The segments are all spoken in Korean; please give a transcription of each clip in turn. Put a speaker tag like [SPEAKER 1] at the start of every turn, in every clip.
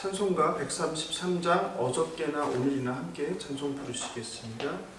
[SPEAKER 1] 찬송가 133장 어저께나 오늘이나 함께 찬송 부르시겠습니다.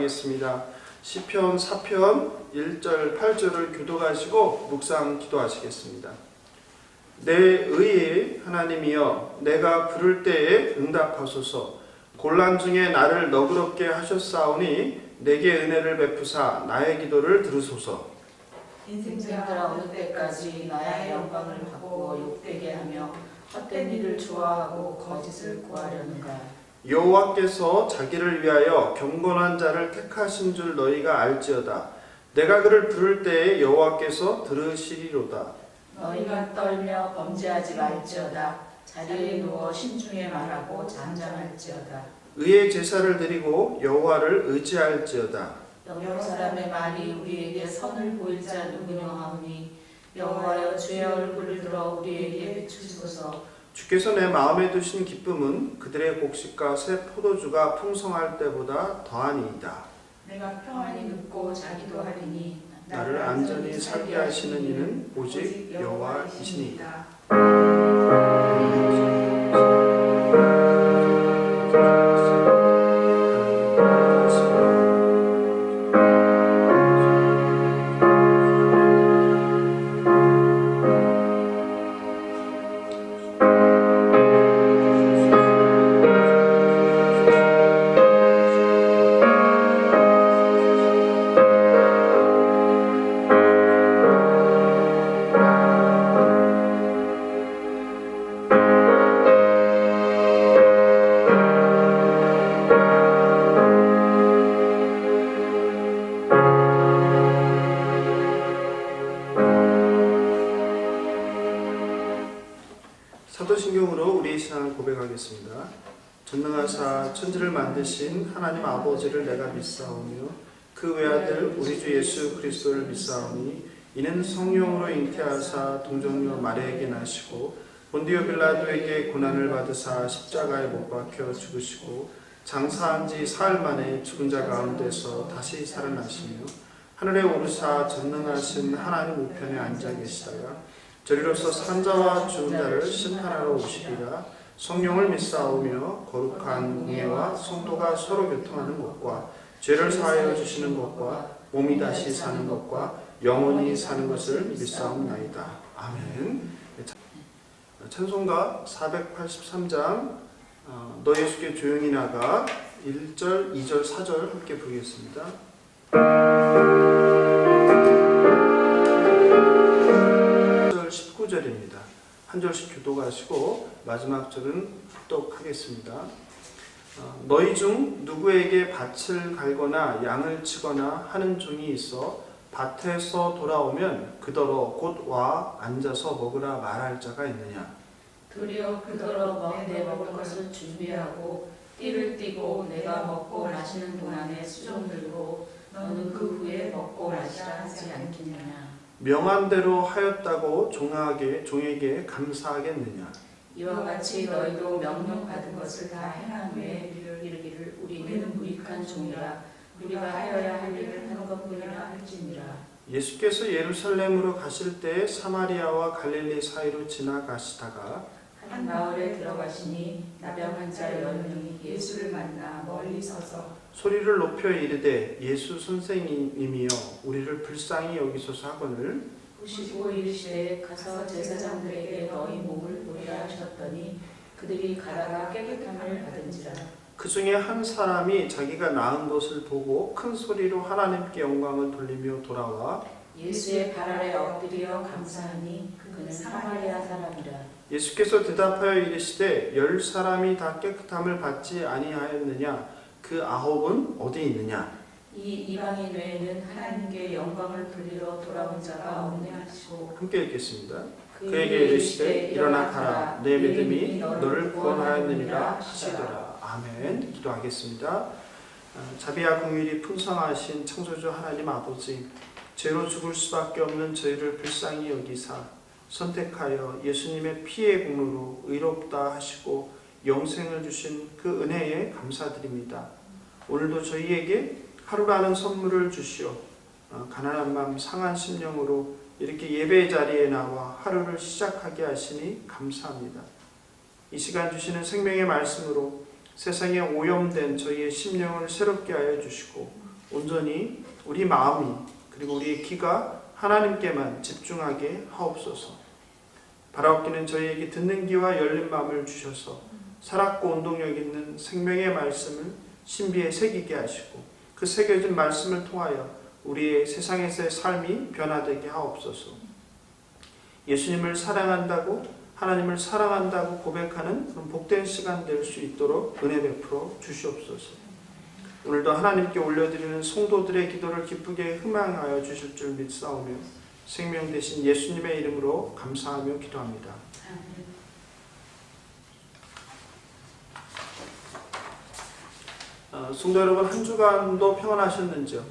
[SPEAKER 1] 시작하겠습니다. 시편 4편 1절 8절을 교독하시고 묵상 기도하시겠습니다. 내 의의 하나님이여 내가 부를 때에 응답하소서. 곤란 중에 나를 너그럽게 하셨사오니 내게 은혜를 베푸사 나의 기도를 들으소서.
[SPEAKER 2] 인생들아 어느 때까지 나의 영광을 받고 욕되게 하며 헛된 일을 좋아하고 거짓을 구하려는가.
[SPEAKER 1] 여호와께서 자기를 위하여 경건한 자를 택하신 줄 너희가 알지어다. 내가 그를 부를 때에 여호와께서 들으시리로다.
[SPEAKER 2] 너희가 떨며 범죄하지 말지어다. 자리에 누워 신중에 말하고 잠잠할지어다.
[SPEAKER 1] 의의 제사를 드리고 여호와를 의지할지어다.
[SPEAKER 2] 여러 사람의 말이 우리에게 선을 보일 자 누구냐 하오니 여호와여 주의 얼굴을 들어 우리에게 비추소서.
[SPEAKER 1] 주께서 내 마음에 두신 기쁨은 그들의 곡식과 새 포도주가 풍성할 때보다 더하니이다.
[SPEAKER 2] 내가 평안히 눕고 자기도 하리니
[SPEAKER 1] 나를 안전히 살게 하시는 이는 오직 여호와이시니이다. 고백하겠습니다. 전능하사 천지를 만드신 하나님 아버지를 내가 믿사오며 그 외아들 우리 주 예수 그리스도를 믿사오니 이는 성령으로 잉태하사 동정녀 마리아에게 나시고 본디오 빌라도에게 고난을 받으사 십자가에 못 박혀 죽으시고 장사한 지 사흘 만에 죽은 자 가운데서 다시 살아나시며 하늘에 오르사 전능하신 하나님 우편에 앉아 계시다가 저리로서 산자와 죽은 자를 심판하러 오시리라. 성령을 믿사오며 거룩한 공예와 성도가 서로 교통하는 것과 죄를 사하여 주시는 것과 몸이 다시 사는 것과 영원히 사는 것을 믿사옵나이다. 아멘. 찬송가 483장 너 예수께 조용히 나가 1절, 2절, 4절 함께 부르겠습니다. 19절입니다. 한 절씩 교독하시고 마지막 절은 합독하겠습니다. 너희 중 누구에게 밭을 갈거나 양을 치거나 하는 종이 있어 밭에서 돌아오면 그더러 곧 와 앉아서 먹으라 말할 자가 있느냐?
[SPEAKER 2] 도리어 그더러 내 먹을 것을 준비하고 띠를 띠고 내가 먹고 마시는 동안에 수종 들고 너는 그 후에 먹고 마시라 하지 않겠느냐?
[SPEAKER 1] 명한 대로 하였다고 종에게 감사하겠느냐?
[SPEAKER 2] 이와 같이 너희도 명령받은 것을 다 행한 후에 이르기를 우리는 무익한 종이라 우리가 하여야 할 일을 하는 것뿐이라 할지니라.
[SPEAKER 1] 예수께서 예루살렘으로 가실 때 사마리아와 갈릴리 사이로 지나가시다가
[SPEAKER 2] 한 마을에 들어가시니 나병한 자 10명이 예수를 만나 멀리 서서
[SPEAKER 1] 소리를 높여 이르되 예수 선생님이여 우리를 불쌍히 여기소서 하거늘
[SPEAKER 2] 보시고 이르시되 가서 제사장들에게 너희 몸을 보이라 하셨더니 그들이 가다가 깨끗함을 받은지라.
[SPEAKER 1] 그 중에 한 사람이 자기가 나은 것을 보고 큰 소리로 하나님께 영광을 돌리며 돌아와
[SPEAKER 2] 예수의 발 아래 엎드려 감사하니 그는 사마리아 사람이라.
[SPEAKER 1] 예수께서 대답하여 이르시되 10사람이 다 깨끗함을 받지 아니하였느냐? 그 9은 어디 있느냐?
[SPEAKER 2] 이 이방인 외에는 하나님께 영광을 돌리러 돌아온 자가 없네 하시고
[SPEAKER 1] 함께 읽겠습니다. 그에게 이르시되 일어나 가라 내 믿음이 너를 구원하였느니라 하시더라. 아멘. 기도하겠습니다. 자비와 긍휼이 풍성하신 창조주 하나님 아버지, 죄로 죽을 수밖에 없는 저희를 불쌍히 여기사 선택하여 예수님의 피의 공로로 의롭다 하시고 영생을 주신 그 은혜에 감사드립니다. 오늘도 저희에게 하루라는 선물을 주시어 가난한 마음 상한 심령으로 이렇게 예배 자리에 나와 하루를 시작하게 하시니 감사합니다. 이 시간 주시는 생명의 말씀으로 세상에 오염된 저희의 심령을 새롭게 하여 주시고 온전히 우리 마음이 그리고 우리의 귀가 하나님께만 집중하게 하옵소서. 바라옵기는 저희에게 듣는 귀와 열린 마음을 주셔서 살았고 운동력 있는 생명의 말씀을 신비에 새기게 하시고 그 새겨진 말씀을 통하여 우리의 세상에서의 삶이 변화되게 하옵소서. 예수님을 사랑한다고 하나님을 사랑한다고 고백하는 그런 복된 시간 될 수 있도록 은혜 베풀어 주시옵소서. 오늘도 하나님께 올려드리는 성도들의 기도를 기쁘게 흠양하여 주실 줄 믿사오며 생명 되신 예수님의 이름으로 감사하며 기도합니다. 성도 여러분, 한 주간도 평안하셨는지요?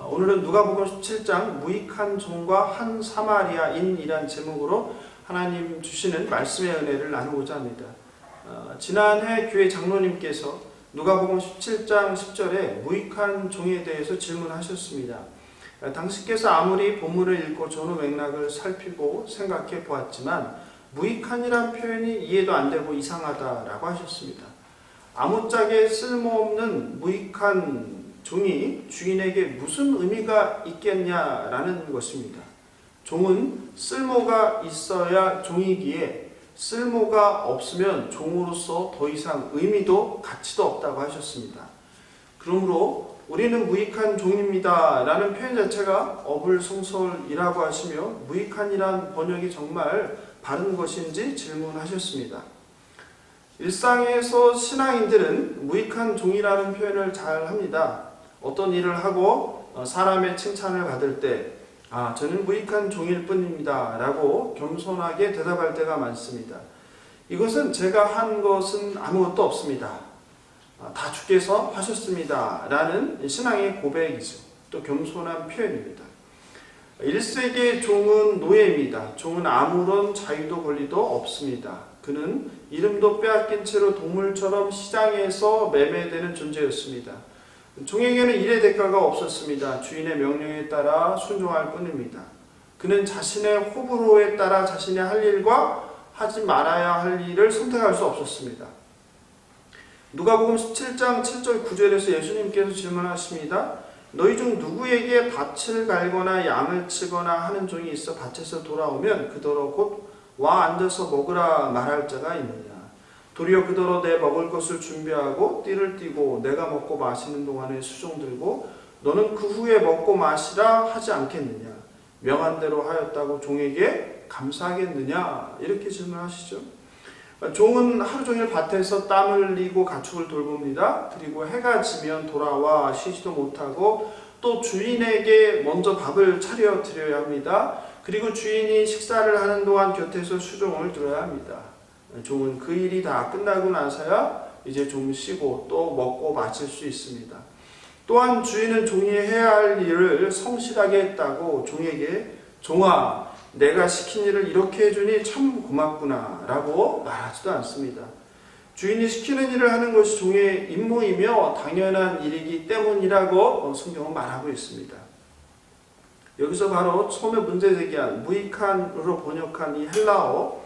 [SPEAKER 1] 오늘은 누가복음 17장 무익한 종과 한 사마리아인이란 제목으로 하나님 주시는 말씀의 은혜를 나누고자 합니다. 지난해 교회 장로님께서 누가복음 17장 10절에 무익한 종에 대해서 질문하셨습니다. 당신께서 아무리 본문을 읽고 전후 맥락을 살피고 생각해 보았지만 무익한이란 표현이 이해도 안 되고 이상하다라고 하셨습니다. 아무짝에 쓸모없는 무익한 종이 주인에게 무슨 의미가 있겠냐라는 것입니다. 종은 쓸모가 있어야 종이기에 쓸모가 없으면 종으로서 더 이상 의미도 가치도 없다고 하셨습니다. 그러므로 우리는 무익한 종입니다 라는 표현 자체가 어불성설이라고 하시며 무익한이란 번역이 정말 바른 것인지 질문하셨습니다. 일상에서 신앙인들은 무익한 종이라는 표현을 잘 합니다. 어떤 일을 하고 사람의 칭찬을 받을 때 저는 무익한 종일 뿐입니다 라고 겸손하게 대답할 때가 많습니다. 이것은 제가 한 것은 아무것도 없습니다. 다 주께서 하셨습니다. 라는 신앙의 고백이죠. 또 겸손한 표현입니다. 1세기의 종은 노예입니다. 종은 아무런 자유도 권리도 없습니다. 그는 이름도 빼앗긴 채로 동물처럼 시장에서 매매되는 존재였습니다. 종에게는 일의 대가가 없었습니다. 주인의 명령에 따라 순종할 뿐입니다. 그는 자신의 호불호에 따라 자신의 할 일과 하지 말아야 할 일을 선택할 수 없었습니다. 누가복음 17장 7절 9절에서 예수님께서 질문하십니다. 너희 중 누구에게 밭을 갈거나 양을 치거나 하는 종이 있어 밭에서 돌아오면 그더러 곧 와 앉아서 먹으라 말할 자가 있느냐. 도리어 그더러 내 먹을 것을 준비하고 띠를 띠고 내가 먹고 마시는 동안에 수종 들고 너는 그 후에 먹고 마시라 하지 않겠느냐. 명한 대로 하였다고 종에게 감사하겠느냐. 이렇게 질문하시죠. 종은 하루 종일 밭에서 땀을 흘리고 가축을 돌봅니다. 그리고 해가 지면 돌아와 쉬지도 못하고 또 주인에게 먼저 밥을 차려 드려야 합니다. 그리고 주인이 식사를 하는 동안 곁에서 수종을 들어야 합니다. 종은 그 일이 다 끝나고 나서야 이제 좀 쉬고 또 먹고 마실 수 있습니다. 또한 주인은 종이 해야 할 일을 성실하게 했다고 종에게 종아 내가 시킨 일을 이렇게 해주니 참 고맙구나 라고 말하지도 않습니다. 주인이 시키는 일을 하는 것이 종의 임무이며 당연한 일이기 때문이라고 성경은 말하고 있습니다. 여기서 바로 처음에 문제 제기한 무익한으로 번역한 이 헬라어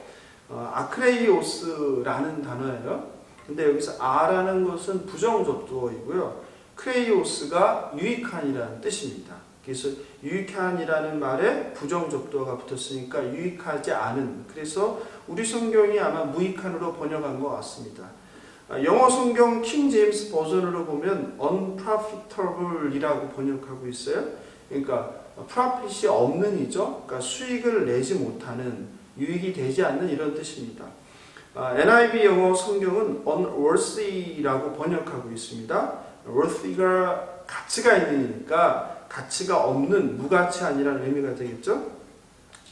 [SPEAKER 1] 아크레이오스라는 단어예요. 근데 여기서 아라는 것은 부정접두어이고요. 크레이오스가 유익한이라는 뜻입니다. 그래서 유익한이라는 말에 부정접두어가 붙었으니까 유익하지 않은, 그래서 우리 성경이 아마 무익한으로 번역한 것 같습니다. 영어 성경 킹 제임스 버전으로 보면 unprofitable이라고 번역하고 있어요. 그러니까 profit이 없는 이죠. 그러니까 수익을 내지 못하는, 유익이 되지 않는 이런 뜻입니다. NIV 영어 성경은 unworthy라고 번역하고 있습니다. worthy가 가치가 있으니까 가치가 없는, 무가치한이라는 의미가 되겠죠.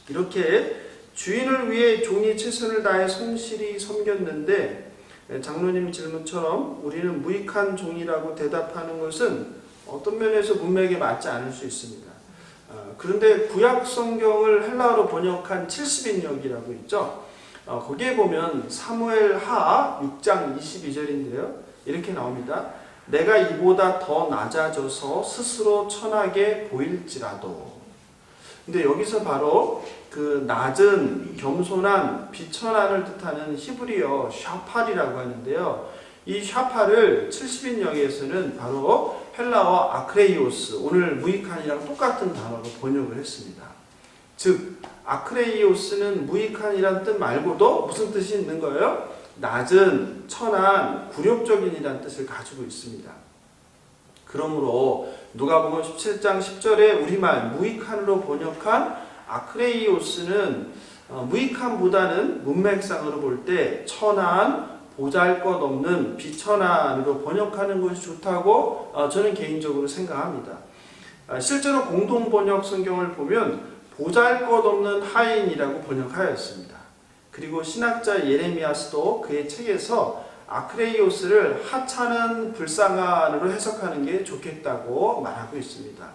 [SPEAKER 1] 이렇게 주인을 위해 종이 최선을 다해 성실히 섬겼는데 장로님 질문처럼 우리는 무익한 종이라고 대답하는 것은 어떤 면에서 문맥에 맞지 않을 수 있습니다. 그런데 구약 성경을 헬라어로 번역한 70인역이라고 있죠. 거기에 보면 사무엘 하 6장 22절인데요. 이렇게 나옵니다. 내가 이보다 더 낮아져서 스스로 천하게 보일지라도. 근데 여기서 바로 그 낮은, 겸손한, 비천한을 뜻하는 히브리어 샤팔이라고 하는데요. 이 샤팔을 70인역에서는 바로 헬라어 아크레이오스, 오늘 무익한이랑 똑같은 단어로 번역을 했습니다. 즉 아크레이오스는 무익한이란 뜻 말고도 무슨 뜻이 있는 거예요? 낮은, 천한, 굴욕적인 이라는 뜻을 가지고 있습니다. 그러므로 누가복음 17장 10절에 우리말 무익한으로 번역한 아크레이오스는 무익한보다는 문맥상으로 볼 때 천한, 보잘것없는, 비천한으로 번역하는 것이 좋다고 저는 개인적으로 생각합니다. 실제로 공동번역 성경을 보면 보잘것없는 하인이라고 번역하였습니다. 그리고 신학자 예레미야스도 그의 책에서 아크레이오스를 하찮은 불쌍한으로 해석하는 게 좋겠다고 말하고 있습니다.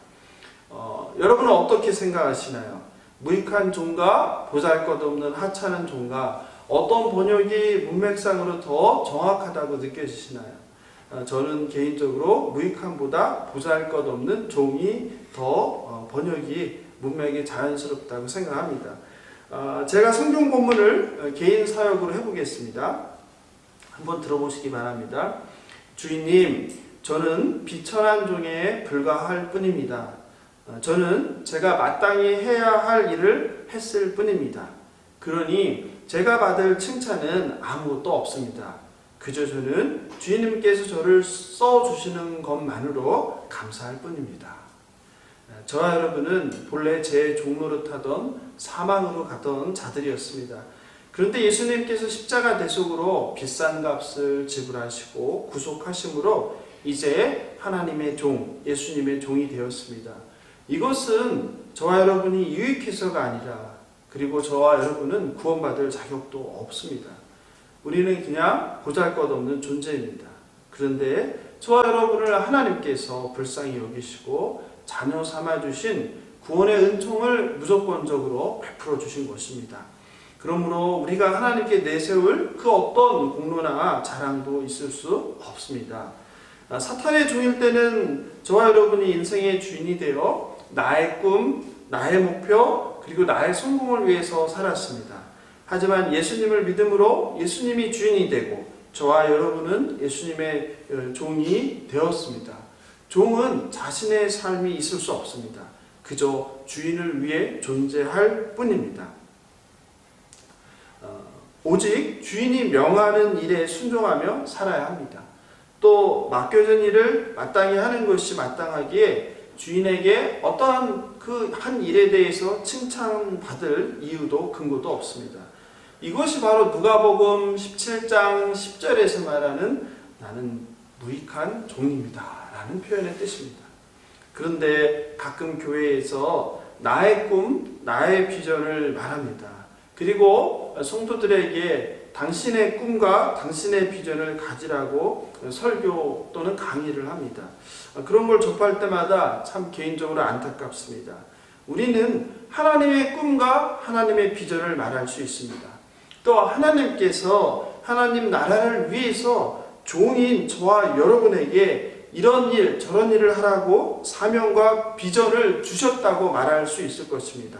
[SPEAKER 1] 여러분은 어떻게 생각하시나요? 무익한 종과 보잘것없는 하찮은 종과 어떤 번역이 문맥상으로 더 정확하다고 느껴지시나요? 저는 개인적으로 무익한보다 보잘것없는 종이 더 번역이 문맥에 자연스럽다고 생각합니다. 제가 성경 본문을 개인 사역으로 해보겠습니다. 한번 들어보시기 바랍니다. 주인님, 저는 비천한 종에 불과할 뿐입니다. 저는 제가 마땅히 해야 할 일을 했을 뿐입니다. 그러니 제가 받을 칭찬은 아무것도 없습니다. 그저 저는 주인님께서 저를 써주시는 것만으로 감사할 뿐입니다. 저와 여러분은 본래 제 종노릇하던 사망으로 가던 자들이었습니다. 그런데 예수님께서 십자가 대속으로 비싼 값을 지불하시고 구속하심으로 이제 하나님의 종, 예수님의 종이 되었습니다. 이것은 저와 여러분이 유익해서가 아니라, 그리고 저와 여러분은 구원받을 자격도 없습니다. 우리는 그냥 보잘것없는 존재입니다. 그런데 저와 여러분을 하나님께서 불쌍히 여기시고 자녀 삼아주신 구원의 은총을 무조건적으로 베풀어 주신 것입니다. 그러므로 우리가 하나님께 내세울 그 어떤 공로나 자랑도 있을 수 없습니다. 사탄의 종일 때는 저와 여러분이 인생의 주인이 되어 나의 꿈, 나의 목표, 그리고 나의 성공을 위해서 살았습니다. 하지만 예수님을 믿음으로 예수님이 주인이 되고 저와 여러분은 예수님의 종이 되었습니다. 종은 자신의 삶이 있을 수 없습니다. 그저 주인을 위해 존재할 뿐입니다. 오직 주인이 명하는 일에 순종하며 살아야 합니다. 또 맡겨진 일을 마땅히 하는 것이 마땅하기에 주인에게 어떠한 그 한 일에 대해서 칭찬받을 이유도 근거도 없습니다. 이것이 바로 누가복음 17장 10절에서 말하는 나는 무익한 종입니다 라는 표현의 뜻입니다. 그런데 가끔 교회에서 나의 꿈, 나의 비전을 말합니다. 그리고 성도들에게 당신의 꿈과 당신의 비전을 가지라고 설교 또는 강의를 합니다. 그런 걸 접할 때마다 참 개인적으로 안타깝습니다. 우리는 하나님의 꿈과 하나님의 비전을 말할 수 있습니다. 또 하나님께서 하나님 나라를 위해서 종인 저와 여러분에게 이런 일 저런 일을 하라고 사명과 비전을 주셨다고 말할 수 있을 것입니다.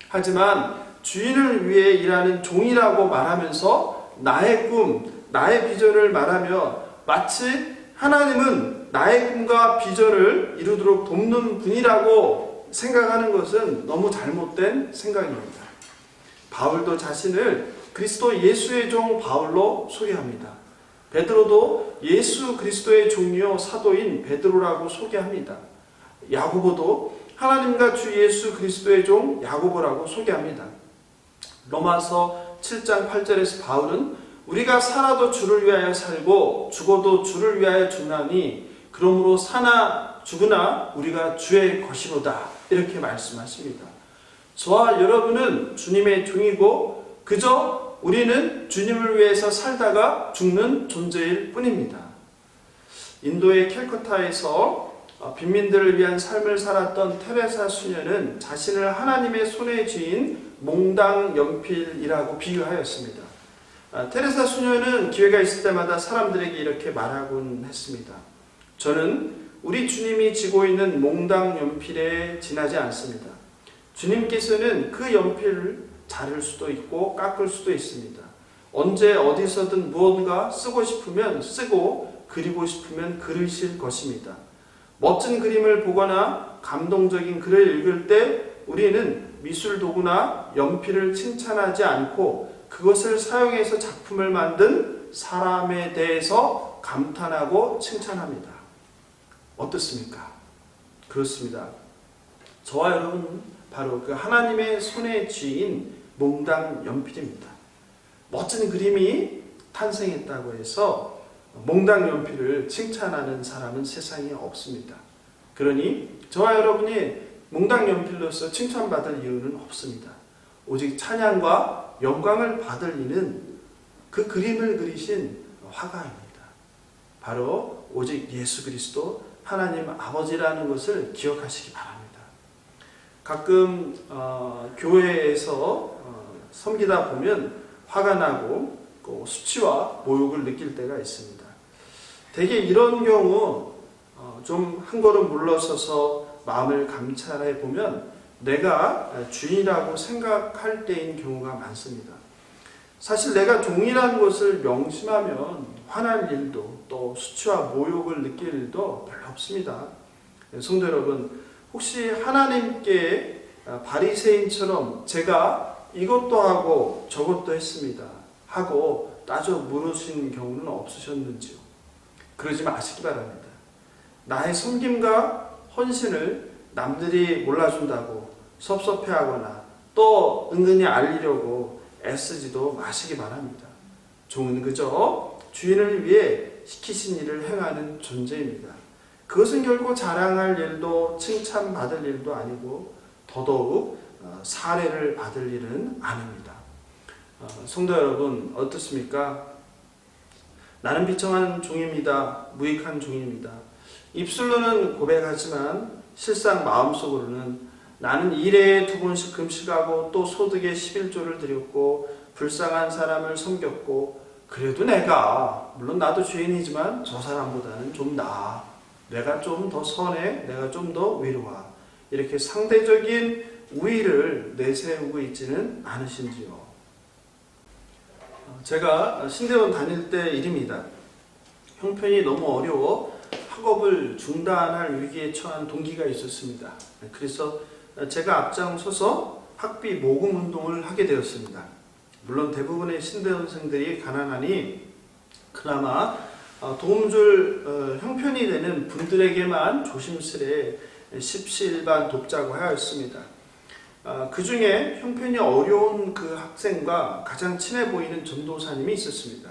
[SPEAKER 1] 하지만 주인을 위해 일하는 종이라고 말하면서 나의 꿈, 나의 비전을 말하며 마치 하나님은 나의 꿈과 비전을 이루도록 돕는 분이라고 생각하는 것은 너무 잘못된 생각입니다. 바울도 자신을 그리스도 예수의 종 바울로 소개합니다. 베드로도 예수 그리스도의 종이요 사도인 베드로라고 소개합니다. 야고보도 하나님과 주 예수 그리스도의 종 야고보라고 소개합니다. 로마서 7장 8절에서 바울은 우리가 살아도 주를 위하여 살고 죽어도 주를 위하여 죽나니 그러므로 사나 죽으나 우리가 주의 것이로다 이렇게 말씀하십니다. 저와 여러분은 주님의 종이고 그저 우리는 주님을 위해서 살다가 죽는 존재일 뿐입니다. 인도의 캘커타에서 빈민들을 위한 삶을 살았던 테레사 수녀는 자신을 하나님의 손에 쥐인 몽당 연필이라고 비유하였습니다. 테레사 수녀는 기회가 있을 때마다 사람들에게 이렇게 말하곤 했습니다. 저는 우리 주님이 쥐고 있는 몽당 연필에 지나지 않습니다. 주님께서는 그 연필을 자를 수도 있고 깎을 수도 있습니다. 언제 어디서든 무언가 쓰고 싶으면 쓰고 그리고 싶으면 그리실 것입니다. 멋진 그림을 보거나 감동적인 글을 읽을 때 우리는 미술 도구나 연필을 칭찬하지 않고 그것을 사용해서 작품을 만든 사람에 대해서 감탄하고 칭찬합니다. 어떻습니까? 그렇습니다. 저와 여러분은 바로 그 하나님의 손에 쥐인 몽당 연필입니다. 멋진 그림이 탄생했다고 해서 몽당 연필을 칭찬하는 사람은 세상에 없습니다. 그러니 저와 여러분이 몽당 연필로서 칭찬받을 이유는 없습니다. 오직 찬양과 영광을 받을 이는 그 그림을 그리신 화가입니다. 바로 오직 예수 그리스도 하나님 아버지라는 것을 기억하시기 바랍니다. 가끔 교회에서 섬기다 보면 화가 나고 수치와 모욕을 느낄 때가 있습니다. 대개 이런 경우 좀 한 걸음 물러서서 마음을 감찰해 보면 내가 주인이라고 생각할 때인 경우가 많습니다. 사실 내가 종이라는 것을 명심하면 화날 일도 또 수치와 모욕을 느낄 일도 별로 없습니다. 성도 여러분, 혹시 하나님께 바리새인처럼 제가 이것도 하고 저것도 했습니다 하고 따져 물으신 경우는 없으셨는지요? 그러지 마시기 바랍니다. 나의 섬김과 헌신을 남들이 몰라준다고 섭섭해하거나 또 은근히 알리려고 애쓰지도 마시기 바랍니다. 종은 그저 주인을 위해 시키신 일을 행하는 존재입니다. 그것은 결코 자랑할 일도 칭찬받을 일도 아니고 더더욱 사례를 받을 일은 아닙니다. 성도 여러분 어떻습니까? 나는 비청한 종입니다. 무익한 종입니다. 입술로는 고백하지만 실상 마음속으로는 나는 일에 2번씩 금식하고 또 소득에 11조를 드렸고 불쌍한 사람을 섬겼고 그래도 내가 물론 나도 죄인이지만 저 사람보다는 좀 나아. 내가 좀 더 선해. 내가 좀 더 위로하. 이렇게 상대적인 우위를 내세우고 있지는 않으신지요. 제가 신대원 다닐 때 일입니다. 형편이 너무 어려워 학업을 중단할 위기에 처한 동기가 있었습니다. 그래서 제가 앞장서서 학비 모금 운동을 하게 되었습니다. 물론 대부분의 신대원생들이 가난하니 그나마 도움 줄 형편이 되는 분들에게만 조심스레 십시일반 돕자고 하였습니다. 그 중에 형편이 어려운 그 학생과 가장 친해 보이는 전도사님이 있었습니다.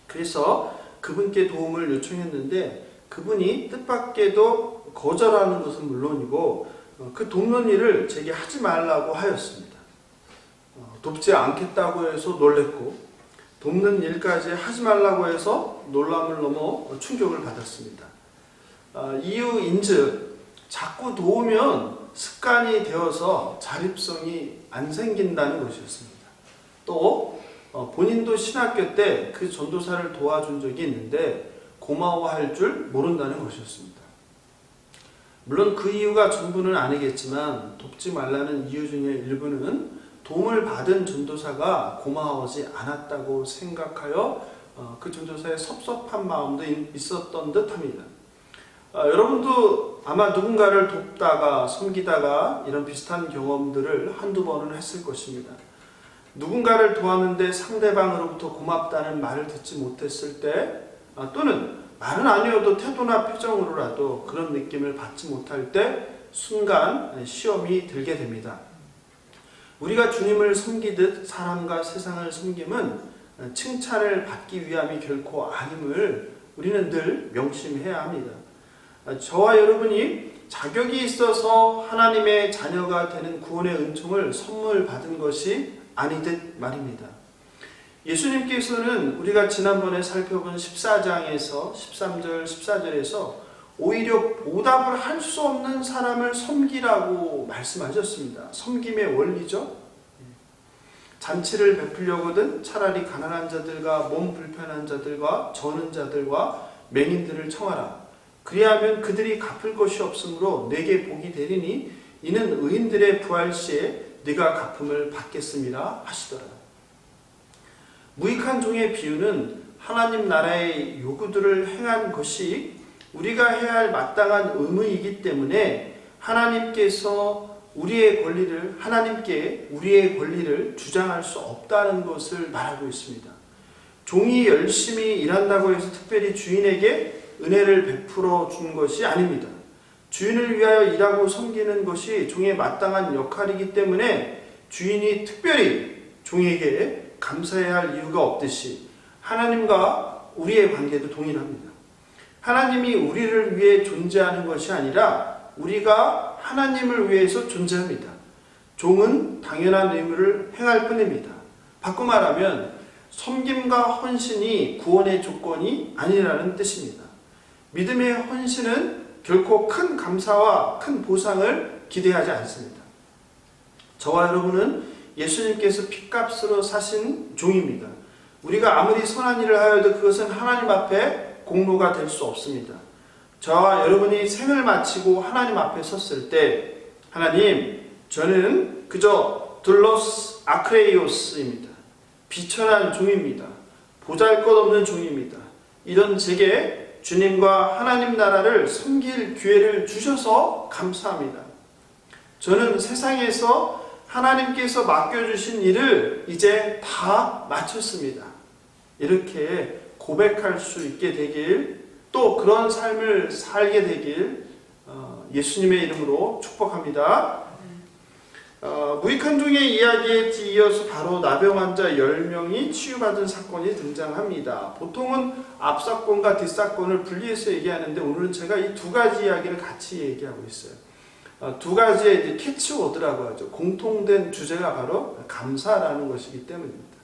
[SPEAKER 1] 그래서 그분께 도움을 요청했는데 그분이 뜻밖에도 거절하는 것은 물론이고 그 돕는 일을 제게 하지 말라고 하였습니다. 돕지 않겠다고 해서 놀랬고 돕는 일까지 하지 말라고 해서 놀람을 넘어 충격을 받았습니다. 이유인즉 자꾸 도우면 습관이 되어서 자립성이 안 생긴다는 것이었습니다. 또 본인도 신학교 때 그 전도사를 도와준 적이 있는데 고마워할 줄 모른다는 것이었습니다. 물론 그 이유가 전부는 아니겠지만 돕지 말라는 이유 중에 일부는 도움을 받은 전도사가 고마워하지 않았다고 생각하여 그 전도사의 섭섭한 마음도 있었던 듯합니다. 여러분도 아마 누군가를 돕다가 섬기다가 이런 비슷한 경험들을 한두 번은 했을 것입니다. 누군가를 도왔는데 상대방으로부터 고맙다는 말을 듣지 못했을 때 또는 말은 아니어도 태도나 표정으로라도 그런 느낌을 받지 못할 때 순간 시험이 들게 됩니다. 우리가 주님을 섬기듯 사람과 세상을 섬김은 칭찬을 받기 위함이 결코 아님을 우리는 늘 명심해야 합니다. 저와 여러분이 자격이 있어서 하나님의 자녀가 되는 구원의 은총을 선물 받은 것이 아니듯 말입니다. 예수님께서는 우리가 지난번에 살펴본 14장에서 13절, 14절에서 오히려 보답을 할 수 없는 사람을 섬기라고 말씀하셨습니다. 섬김의 원리죠. 잔치를 베풀려거든 차라리 가난한 자들과 몸 불편한 자들과 저는 자들과 맹인들을 청하라. 그리하면 그들이 갚을 것이 없으므로 내게 복이 되리니 이는 의인들의 부활 시에 네가 갚음을 받겠음이라 하시더라. 무익한 종의 비유는 하나님 나라의 요구들을 행한 것이 우리가 해야 할 마땅한 의무이기 때문에 하나님께 우리의 권리를 주장할 수 없다는 것을 말하고 있습니다. 종이 열심히 일한다고 해서 특별히 주인에게 은혜를 베풀어 준 것이 아닙니다. 주인을 위하여 일하고 섬기는 것이 종의 마땅한 역할이기 때문에 주인이 특별히 종에게 감사해야 할 이유가 없듯이 하나님과 우리의 관계도 동일합니다. 하나님이 우리를 위해 존재하는 것이 아니라 우리가 하나님을 위해서 존재합니다. 종은 당연한 의무를 행할 뿐입니다. 바꿔 말하면 섬김과 헌신이 구원의 조건이 아니라는 뜻입니다. 믿음의 헌신은 결코 큰 감사와 큰 보상을 기대하지 않습니다. 저와 여러분은 예수님께서 핏값으로 사신 종입니다. 우리가 아무리 선한 일을 하여도 그것은 하나님 앞에 공로가 될 수 없습니다. 저와 여러분이 생을 마치고 하나님 앞에 섰을 때 하나님, 저는 그저 둘로스 아크레이오스입니다. 비천한 종입니다. 보잘것없는 종입니다. 이런 제게 주님과 하나님 나라를 섬길 기회를 주셔서 감사합니다. 저는 세상에서 하나님께서 맡겨주신 일을 이제 다 마쳤습니다. 이렇게 고백할 수 있게 되길, 또 그런 삶을 살게 되길 예수님의 이름으로 축복합니다. 무익한 종의 이야기에 뒤이어서 바로 나병 환자 10명이 치유받은 사건이 등장합니다. 보통은 앞사건과 뒷사건을 분리해서 얘기하는데 오늘은 제가 이 두 가지 이야기를 같이 얘기하고 있어요. 두 가지의 캐치워드라고 하죠. 공통된 주제가 바로 감사라는 것이기 때문입니다.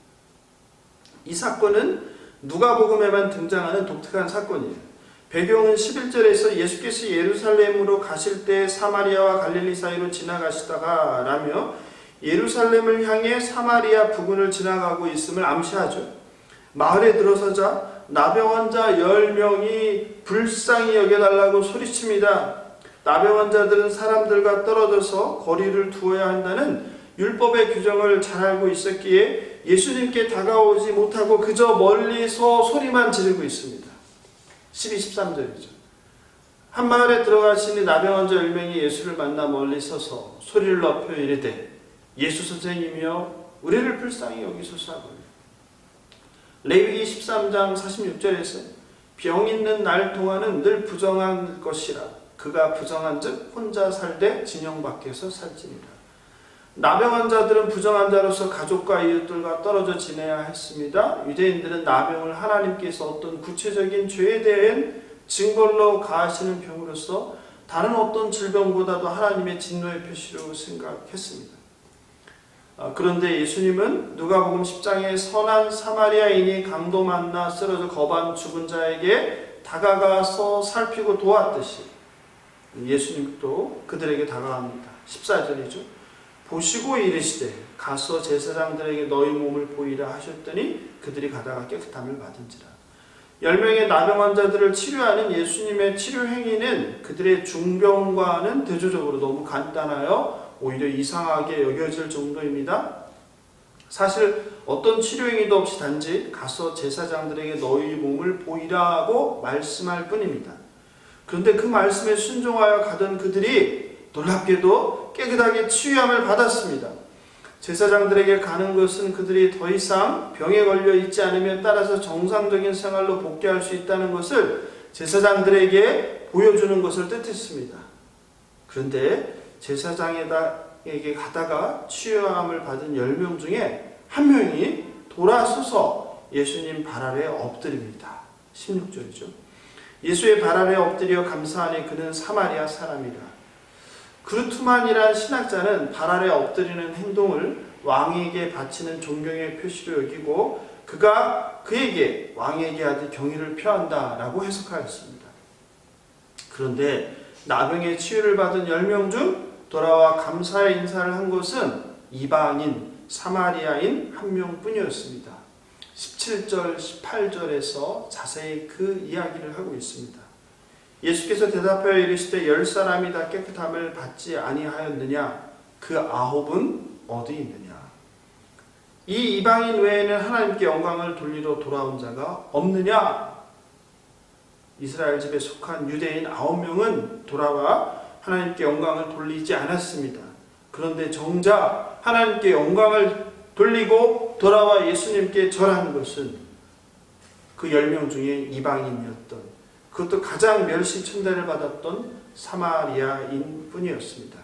[SPEAKER 1] 이 사건은 누가복음에만 등장하는 독특한 사건이에요. 배경은 11절에서 예수께서 예루살렘으로 가실 때 사마리아와 갈릴리 사이로 지나가시다가 라며 예루살렘을 향해 사마리아 부근을 지나가고 있음을 암시하죠. 마을에 들어서자 나병 환자 10명이 불쌍히 여겨달라고 소리칩니다. 나병 환자들은 사람들과 떨어져서 거리를 두어야 한다는 율법의 규정을 잘 알고 있었기에 예수님께 다가오지 못하고 그저 멀리서 소리만 지르고 있습니다. 12, 13절이죠. 한 마을에 들어가시니 나병 환자 10명이 예수를 만나 멀리 서서 소리를 높여 이르되 예수 선생님이여 우리를 불쌍히 여기소서 하거늘. 레위기 13장 46절에서 병 있는 날 동안은 늘 부정한 것이라 그가 부정한즉 혼자 살되 진영 밖에서 살지니라. 나병 환자들은 부정한 자로서 가족과 이웃들과 떨어져 지내야 했습니다. 유대인들은 나병을 하나님께서 어떤 구체적인 죄에 대한 징벌로 가하시는 병으로서 다른 어떤 질병보다도 하나님의 진노의 표시로 생각했습니다. 그런데 예수님은 누가복음 10장에 선한 사마리아인이 강도 만나 쓰러져 거반 죽은 자에게 다가가서 살피고 도왔듯이 예수님도 그들에게 다가갑니다. 14절이죠. 보시고 이르시되 가서 제사장들에게 너희 몸을 보이라 하셨더니 그들이 가다가 깨끗함을 받은지라. 10명의 나병 환자들을 치료하는 예수님의 치료 행위는 그들의 중병과는 대조적으로 너무 간단하여 오히려 이상하게 여겨질 정도입니다. 사실 어떤 치료 행위도 없이 단지 가서 제사장들에게 너희 몸을 보이라고 말씀할 뿐입니다. 그런데 그 말씀에 순종하여 가던 그들이 놀랍게도 깨끗하게 치유함을 받았습니다. 제사장들에게 가는 것은 그들이 더 이상 병에 걸려 있지 않으면 따라서 정상적인 생활로 복귀할 수 있다는 것을 제사장들에게 보여주는 것을 뜻했습니다. 그런데 제사장에게 가다가 치유함을 받은 10명 중에 한 명이 돌아서서 예수님 발 아래 엎드립니다. 16절이죠. 예수의 발 아래 엎드려 감사하니 그는 사마리아 사람이라. 그루트만이란 신학자는 발 아래 엎드리는 행동을 왕에게 바치는 존경의 표시로 여기고 그가 그에게 왕에게 아주 경의를 표한다라고 해석하였습니다. 그런데 나병의 치유를 받은 10명 중 돌아와 감사의 인사를 한 것은 이방인 사마리아인 한 명뿐이었습니다. 17절 18절에서 자세히 그 이야기를 하고 있습니다. 예수께서 대답하여 이르시되 10사람이 다 깨끗함을 받지 아니하였느냐? 그 9은 어디 있느냐? 이 이방인 외에는 하나님께 영광을 돌리러 돌아온 자가 없느냐? 이스라엘 집에 속한 유대인 9명은 돌아와 하나님께 영광을 돌리지 않았습니다. 그런데 정작 하나님께 영광을 돌리고 돌아와 예수님께 절한 것은 그 10명 중에 이방인이었던, 그것도 가장 멸시천대를 받았던 사마리아인 뿐이었습니다.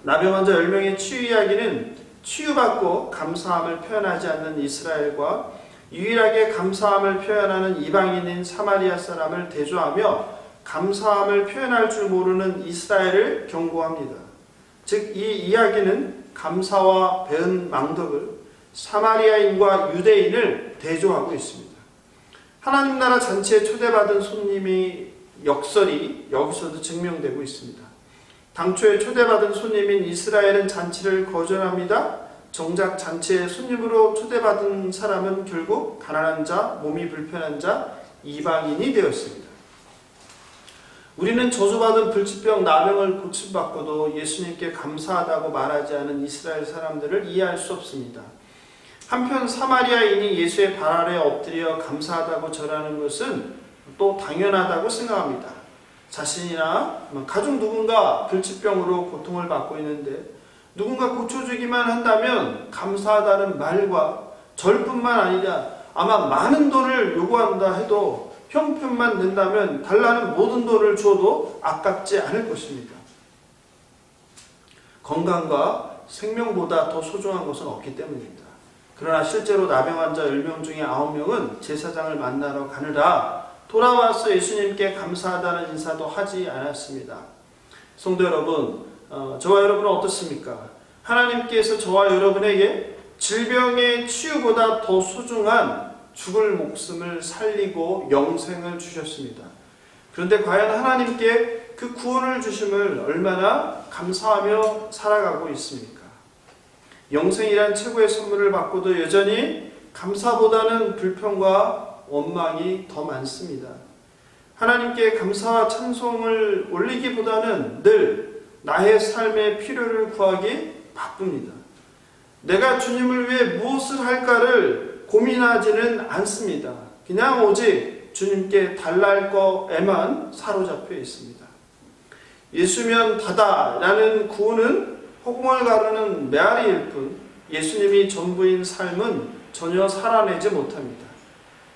[SPEAKER 1] 나병 환자 10명의 치유 이야기는 치유받고 감사함을 표현하지 않는 이스라엘과 유일하게 감사함을 표현하는 이방인인 사마리아 사람을 대조하며 감사함을 표현할 줄 모르는 이스라엘을 경고합니다. 즉 이 이야기는 감사와 배은 망덕을 사마리아인과 유대인을 대조하고 있습니다. 하나님 나라 잔치에 초대받은 손님이 역설이 여기서도 증명되고 있습니다. 당초에 초대받은 손님인 이스라엘은 잔치를 거절합니다. 정작 잔치에 손님으로 초대받은 사람은 결국 가난한 자, 몸이 불편한 자, 이방인이 되었습니다. 우리는 저주받은 불치병 나병을 고침받고도 예수님께 감사하다고 말하지 않은 이스라엘 사람들을 이해할 수 없습니다. 한편 사마리아인이 예수의 발 아래 엎드려 감사하다고 절하는 것은 또 당연하다고 생각합니다. 자신이나 가족 누군가 불치병으로 고통을 받고 있는데 누군가 고쳐주기만 한다면 감사하다는 말과 절뿐만 아니라 아마 많은 돈을 요구한다 해도 형편만 낸다면 달라는 모든 돈을 주어도 아깝지 않을 것입니다. 건강과 생명보다 더 소중한 것은 없기 때문입니다. 그러나 실제로 나병 환자 10명 중에 9명은 제사장을 만나러 가느라 돌아와서 예수님께 감사하다는 인사도 하지 않았습니다. 성도 여러분, 저와 여러분은 어떻습니까? 하나님께서 저와 여러분에게 질병의 치유보다 더 소중한 죽을 목숨을 살리고 영생을 주셨습니다. 그런데 과연 하나님께 그 구원을 주심을 얼마나 감사하며 살아가고 있습니까? 영생이란 최고의 선물을 받고도 여전히 감사보다는 불평과 원망이 더 많습니다. 하나님께 감사와 찬송을 올리기보다는 늘 나의 삶의 필요를 구하기 바쁩니다. 내가 주님을 위해 무엇을 할까를 고민하지는 않습니다. 그냥 오직 주님께 달랄 거에만 사로잡혀 있습니다. 예수면 다다라는 구호는 허공을 가르는 메아리일 뿐 예수님이 전부인 삶은 전혀 살아내지 못합니다.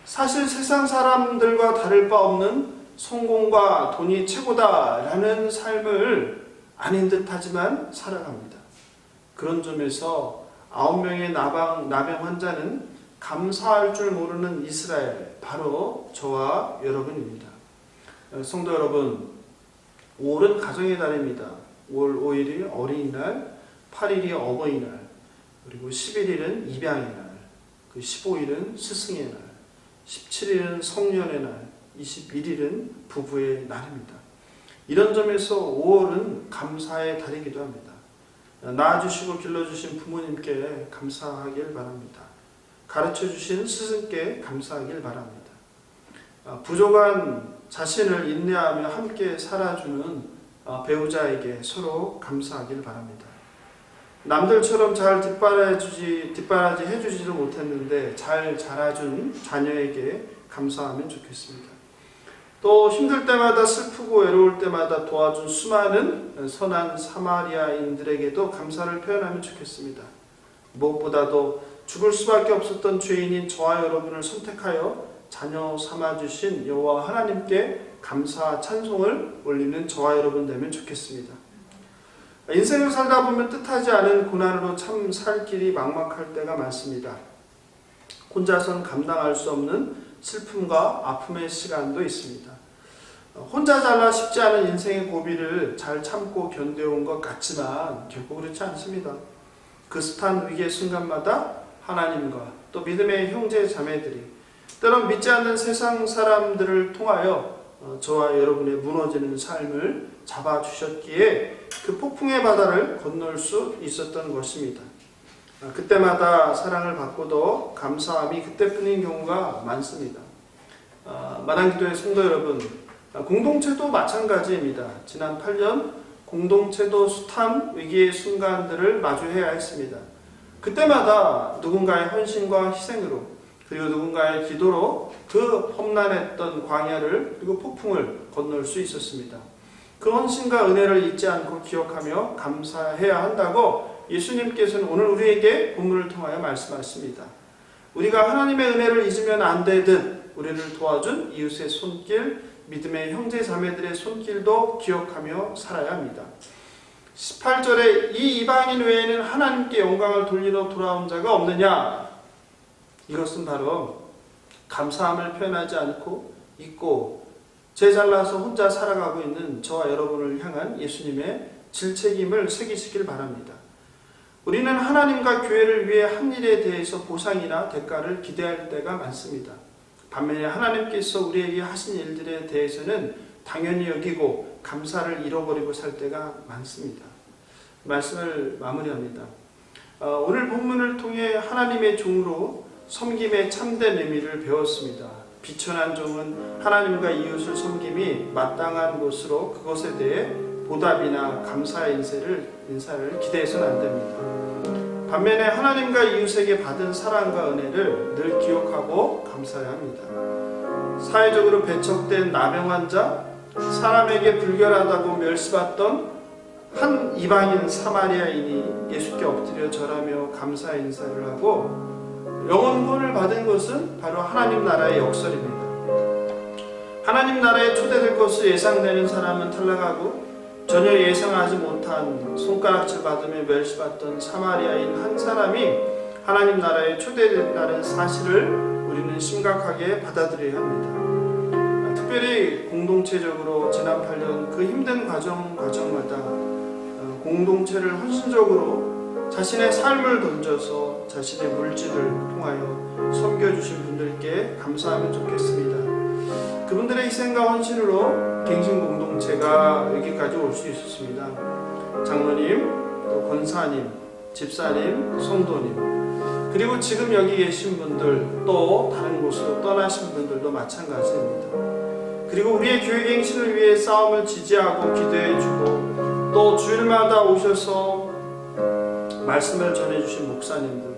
[SPEAKER 1] 사실 세상 사람들과 다를 바 없는 성공과 돈이 최고다라는 삶을 아닌 듯하지만 살아갑니다. 그런 점에서 9명의 나병 환자는 감사할 줄 모르는 이스라엘, 바로 저와 여러분입니다. 성도 여러분, 5월은 가정의 달입니다. 5월 5일이 어린이날, 8일이 어버이날, 그리고 11일은 입양의 날, 15일은 스승의 날, 17일은 성년의 날, 21일은 부부의 날입니다. 이런 점에서 5월은 감사의 달이기도 합니다. 낳아주시고 길러주신 부모님께 감사하길 바랍니다. 가르쳐주신 스승께 감사하길 바랍니다. 부족한 자신을 인내하며 함께 살아주는 배우자에게 서로 감사하길 바랍니다. 남들처럼 잘 뒷바라지 해주지도 못했는데 잘 자라준 자녀에게 감사하면 좋겠습니다. 또 힘들 때마다 슬프고 외로울 때마다 도와준 수많은 선한 사마리아인들에게도 감사를 표현하면 좋겠습니다. 무엇보다도 죽을 수밖에 없었던 죄인인 저와 여러분을 선택하여 자녀 삼아주신 여호와 하나님께 감사 찬송을 올리는 저와 여러분 되면 좋겠습니다. 인생을 살다 보면 뜻하지 않은 고난으로 참 살 길이 막막할 때가 많습니다. 혼자선 감당할 수 없는 슬픔과 아픔의 시간도 있습니다. 혼자 잘나 쉽지 않은 인생의 고비를 잘 참고 견뎌온 것 같지만 결코 그렇지 않습니다. 그 숱한 위기의 순간마다 하나님과 또 믿음의 형제 자매들이 때론 믿지 않는 세상 사람들을 통하여 저와 여러분의 무너지는 삶을 잡아주셨기에 그 폭풍의 바다를 건널 수 있었던 것입니다. 그때마다 사랑을 받고도 감사함이 그때뿐인 경우가 많습니다. 마당기도의 성도 여러분, 공동체도 마찬가지입니다. 지난 8년 공동체도 숱한 위기의 순간들을 마주해야 했습니다. 그때마다 누군가의 헌신과 희생으로 그리고 누군가의 기도로 그 험난했던 광야를 그리고 폭풍을 건널 수 있었습니다. 그 헌신과 은혜를 잊지 않고 기억하며 감사해야 한다고 예수님께서는 오늘 우리에게 본문을 통하여 말씀하십니다. 우리가 하나님의 은혜를 잊으면 안 되듯 우리를 도와준 이웃의 손길, 믿음의 형제 자매들의 손길도 기억하며 살아야 합니다. 18절에 이 이방인 외에는 하나님께 영광을 돌리러 돌아온 자가 없느냐? 이것은 바로 감사함을 표현하지 않고 잊고 제 잘나서 혼자 살아가고 있는 저와 여러분을 향한 예수님의 질책임을 새기시길 바랍니다. 우리는 하나님과 교회를 위해 한 일에 대해서 보상이나 대가를 기대할 때가 많습니다. 반면에 하나님께서 우리에게 하신 일들에 대해서는 당연히 여기고 감사를 잃어버리고 살 때가 많습니다. 말씀을 마무리합니다. 오늘 본문을 통해 하나님의 종으로 섬김의 참된 의미를 배웠습니다. 비천한 종은 하나님과 이웃을 섬김이 마땅한 것으로 그것에 대해 보답이나 감사의 인사를 기대해서는 안 됩니다. 반면에 하나님과 이웃에게 받은 사랑과 은혜를 늘 기억하고 감사해야 합니다. 사회적으로 배척된 나병 환자, 사람에게 불결하다고 멸시받던 한 이방인 사마리아인이 예수께 엎드려 절하며 감사 인사를 하고 영혼구원을 받은 것은 바로 하나님 나라의 역설입니다. 하나님 나라에 초대될 것을 예상되는 사람은 탈락하고 전혀 예상하지 못한 손가락질 받으며 멸시받던 사마리아인 한 사람이 하나님 나라에 초대된다는 사실을 우리는 심각하게 받아들여야 합니다. 특별히 공동체적으로 지난 8년 그 힘든 과정마다 공동체를 헌신적으로 자신의 삶을 던져서 자신의 물질을 통하여 섬겨주신 분들께 감사하면 좋겠습니다. 그분들의 희생과 헌신으로 갱신 공동체가 여기까지 올 수 있었습니다. 장로님, 또 권사님, 집사님, 성도님, 그리고 지금 여기 계신 분들, 또 다른 곳으로 떠나신 분들도 마찬가지입니다. 그리고 우리의 교회 갱신을 위해 싸움을 지지하고 기도해주고 또 주일마다 오셔서 말씀을 전해주신 목사님들,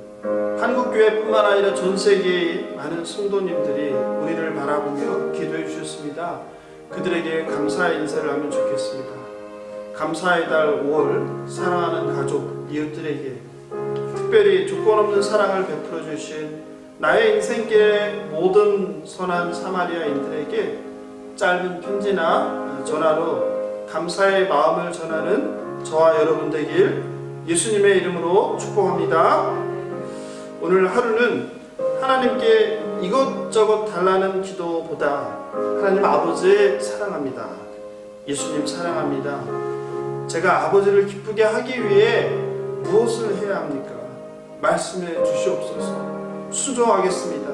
[SPEAKER 1] 한국교회뿐만 아니라 전 세계의 많은 성도님들이 우리를 바라보며 기도해 주셨습니다. 그들에게 감사의 인사를 하면 좋겠습니다. 감사의 달 5월 사랑하는 가족, 이웃들에게 특별히 조건 없는 사랑을 베풀어 주신 나의 인생길의 모든 선한 사마리아인들에게 짧은 편지나 전화로 감사의 마음을 전하는 저와 여러분 되길 예수님의 이름으로 축복합니다. 오늘 하루는 하나님께 이것저것 달라는 기도보다 하나님 아버지 사랑합니다, 예수님 사랑합니다, 제가 아버지를 기쁘게 하기 위해 무엇을 해야 합니까? 말씀해 주시옵소서, 순종하겠습니다.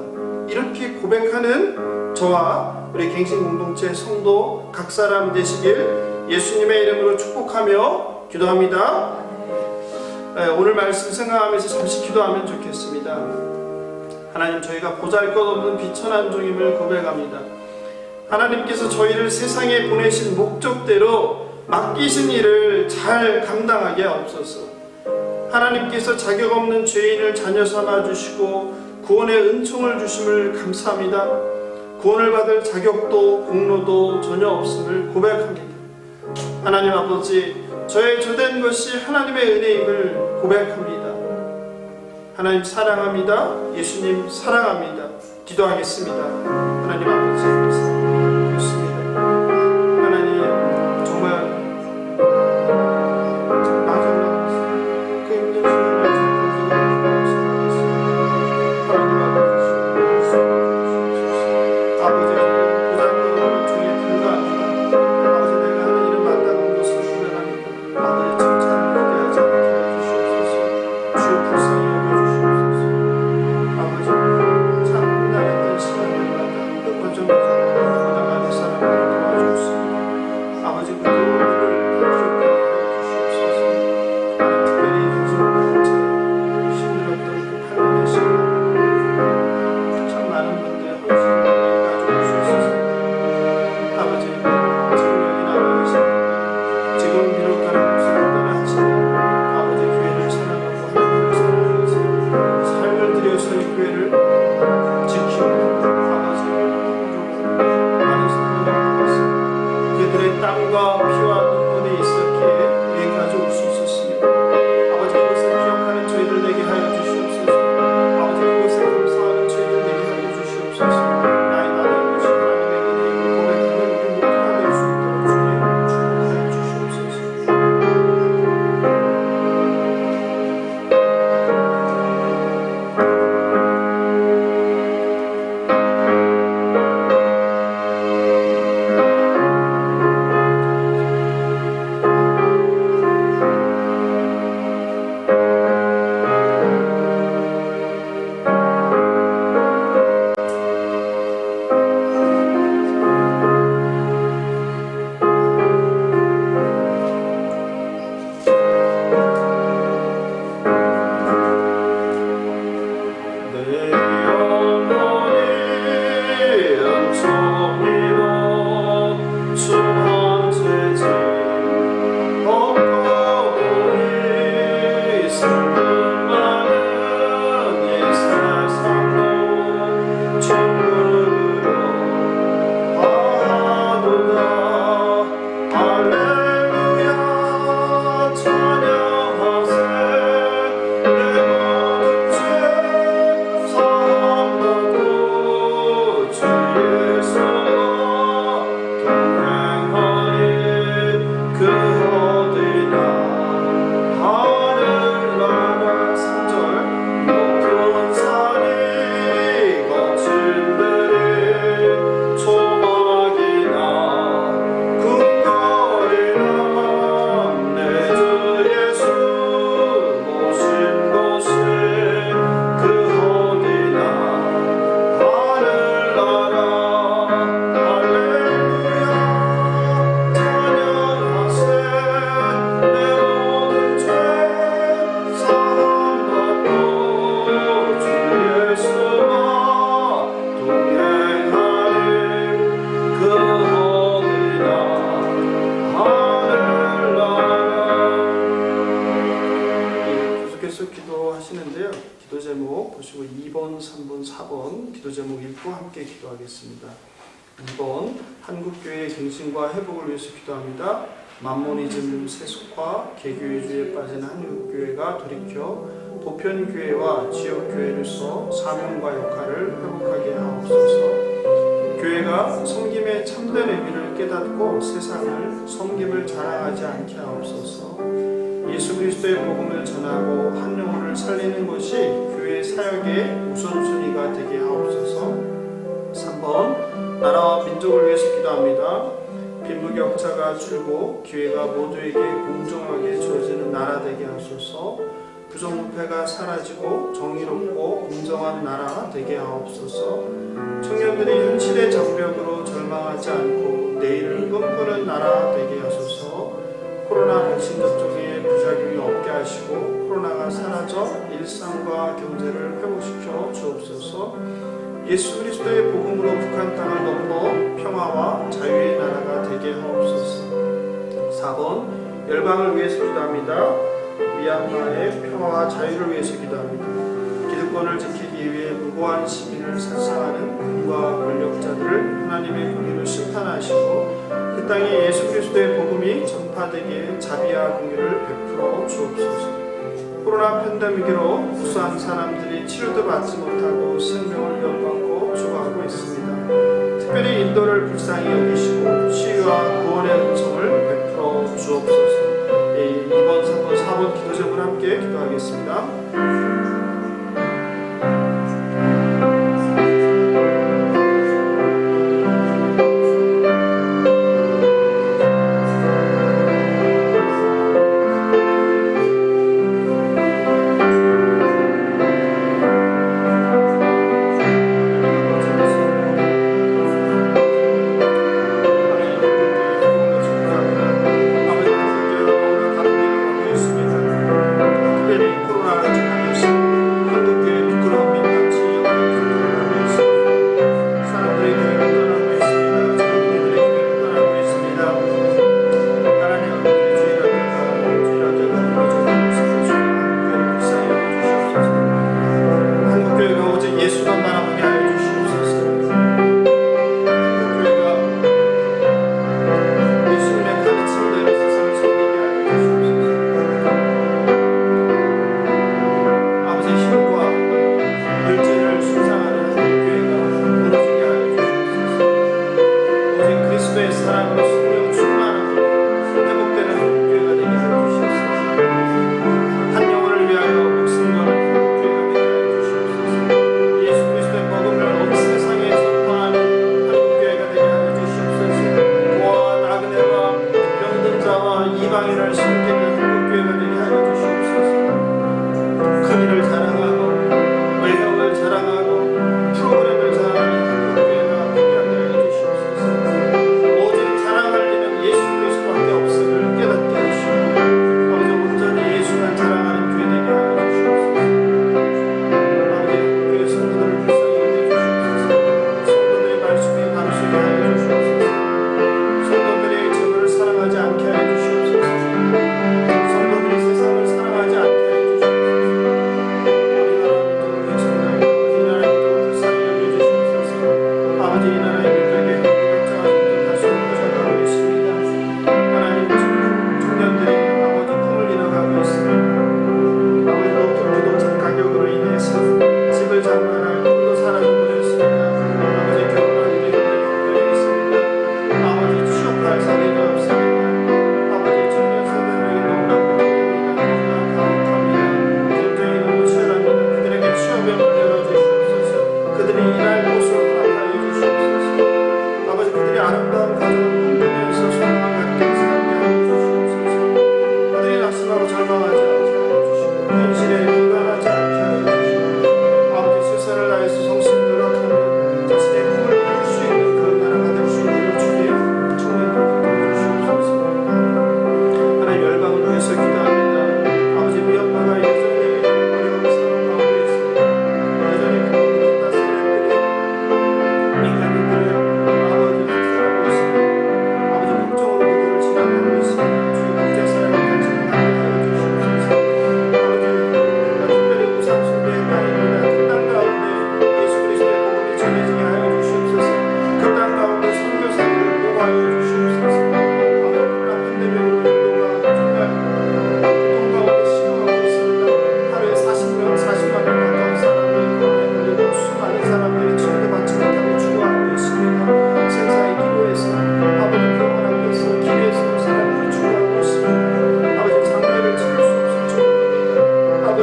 [SPEAKER 1] 이렇게 고백하는 저와 우리 갱신 공동체 성도 각 사람 되시길 예수님의 이름으로 축복하며 기도합니다. 오늘 말씀 생각하면서 잠시 기도하면 좋겠습니다. 하나님, 저희가 보잘것없는 비천한 종임을 고백합니다. 하나님께서 저희를 세상에 보내신 목적대로 맡기신 일을 잘 감당하게 하옵소서. 하나님께서 자격 없는 죄인을 자녀 삼아 주시고 구원의 은총을 주심을 감사합니다. 구원을 받을 자격도 공로도 전혀 없음을 고백합니다. 하나님 아버지, 저의 주된 것이 하나님의 은혜임을 고백합니다. 하나님 사랑합니다. 예수님 사랑합니다. 기도하겠습니다. 하나님 아버지 감사합니다. 하나님 정말 마지막 그 힘든 시간을 하나님 아버지 보잘것없는 종에 불과합니다. 아버지, 내가 하는 일은 마땅한 것을 구별합니다. 아버지 칭찬을 기대하지 않게 해주시옵소서. 주의 불쌍히 여겨주시옵소서. 아버지, 참 험난했던 시간들마다 그 거점에서 고난하는 사람을 도와주옵소서. 아버지, 그 노력을 기억하게 해주시옵소서. 특별히 갱신공동체 힘들었던 그 8년의 시간, 참 많은 분들의 헌신을 가져올 수 있어서 아버지, 지금 여기 나와 계신 분들, 지금 비록 다른 곳으로 떠나시니 아버지 교회를 사랑하고 하나님을 사랑하면서 삶을 들여서 이 교회를 지키고 아버지 많은 성도들 그들의 땀과 피와 눈물이 있었기에 여기까지 올 수 있었습니다. 아버지, 그것을 기억하는 저희들 되게 하여 주시옵소서. 아버지, 그것에 감사하는 저희들 되게 하여 주시옵소서. 나의 나는 것이 하나님의 은혜임을 고백하는 우리 모두가 될 수 있도록 주님 축복하여 주시옵소서. 내 영혼이 은총이로 주한 죄짐 얻고 보니 슬픔 많은 이 세상도 천국으로 가도다. 할렐루야 찬양하세. 내 모든 죄 사함받고 주 예수와 동행하리. 그 어디나 하늘나라 계속 기도하시는데요. 기도 제목 보시고 2번, 3번, 4번 기도 제목 읽고 함께 기도하겠습니다. 2번 한국교회의 갱신과 회복을 위해서 기도합니다. 만모니즘 세속화, 개교회주의에 빠진 한국교회가 돌이켜 보편교회와 지역교회로서 사명과 역할을 회복하게 하옵소서. 교회가 섬김의 참된 의미를 깨닫고 세상을 섬김을 자랑하지 않게 하옵소서. 예수 그리스도의 복음을 전하고 한 영혼을 살리는 것이 교회 사역의 우선순위가 되게 하옵소서. 3번 나라와 민족을 위해서 기도합니다. 빈부격차가 줄고 기회가 모두에게 공정하게 주어지는 나라 되게 하소서. 부정부패가 사라지고 정의롭고 공정한 나라 되게 하옵소서. 청년들이 현실의 장벽으로 절망하지 않고 내일을 꿈꾸는 나라 되게 하소서. 코로나 백신 접종에 부작용이 없게 하시고 코로나가 사라져 일상과 경제를 회복시켜 주옵소서. 예수 그리스도의 복음으로 북한 땅을 넘어 평화와 자유의 나라가 되게 하옵소서. 4번 열방을 위해서 기도합니다. 미얀마의 평화와 자유를 위해서 기도합니다. 기득권을 지키기 위해 무고한 시민을 살상하는 군과 권력자들을 하나님의 공의로 심판하시고 그 땅에 예수 그리스도의 복음이 전파되기에 자비와 공의를 베풀어 주옵소서. 코로나 팬데믹으로 무수한 사람들이 치료도 받지 못하고 생명을 위협받고 죽어가고 있습니다. 특별히 인도를 불쌍히 여기시고 치유와 구원의 은총을 베풀어 주옵소서. 2번, 3번, 4번 기도 제목을 함께 기도하겠습니다.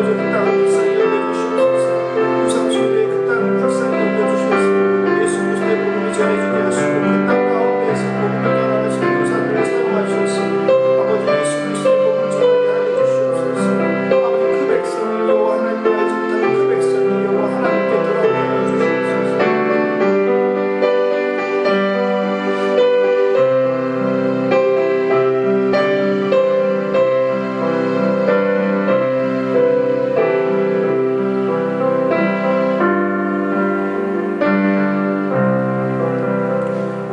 [SPEAKER 1] 아버지 그 땅을 불쌍히 여겨주시옵소서. 우상 숭배의 그 땅을 불쌍히 여겨주시옵소서. 예수 그리스도의 복음이 전해지게 하시고 그 땅 가운데에서 복음을 전하는 선교사들을 사용하셔서 아버지 예수 그리스도의 복음을 전하게 하여 주시옵소서. 아버지 그 백성을 여호와 하나님께 알지 못하는 그 백성이 여호와 하나님께 돌아오게 하여 주시옵소서.